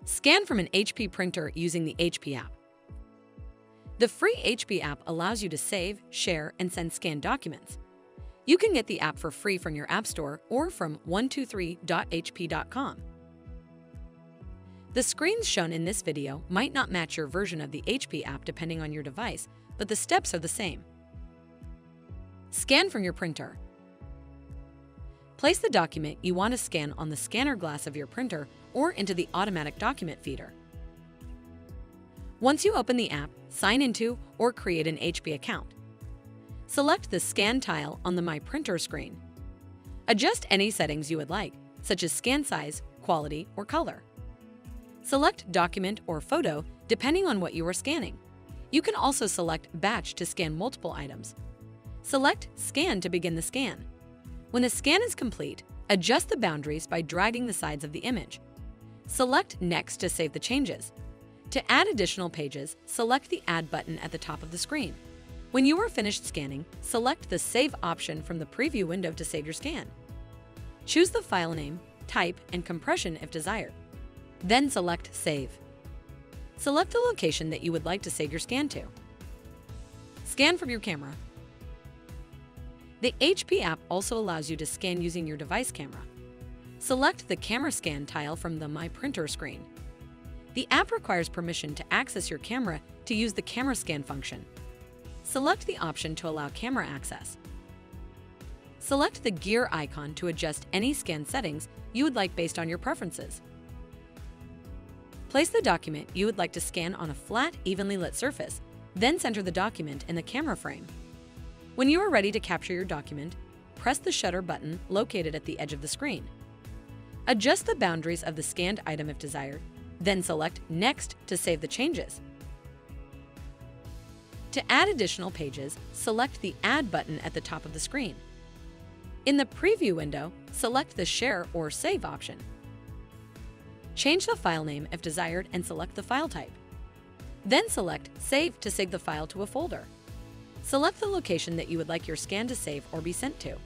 Scan from an HP printer using the HP app. The free HP app allows you to save, share, and send scanned documents. You can get the app for free from your App Store or from 123.hp.com. The screens shown in this video might not match your version of the HP app depending on your device, but the steps are the same. Scan from your printer. Place the document you want to scan on the scanner glass of your printer or into the automatic document feeder. Once you open the app, sign into or create an HP account. Select the Scan tile on the My Printer screen. Adjust any settings you would like, such as scan size, quality, or color. Select Document or Photo depending on what you are scanning. You can also select Batch to scan multiple items. Select Scan to begin the scan. When the scan is complete, adjust the boundaries by dragging the sides of the image. Select Next to save the changes. To add additional pages, select the Add button at the top of the screen. When you are finished scanning, select the Save option from the preview window to save your scan. Choose the file name, type, and compression if desired. Then select Save. Select the location that you would like to save your scan to. Scan from your camera. The HP app also allows you to scan using your device camera. Select the Camera Scan tile from the My Printer screen. The app requires permission to access your camera to use the Camera Scan function. Select the option to allow camera access. Select the gear icon to adjust any scan settings you would like based on your preferences. Place the document you would like to scan on a flat, evenly lit surface, then center the document in the camera frame. When you are ready to capture your document, press the shutter button located at the edge of the screen. Adjust the boundaries of the scanned item if desired, then select Next to save the changes. To add additional pages, select the Add button at the top of the screen. In the Preview window, select the Share or Save option. Change the file name if desired and select the file type. Then select Save to save the file to a folder. Select the location that you would like your scan to save or be sent to.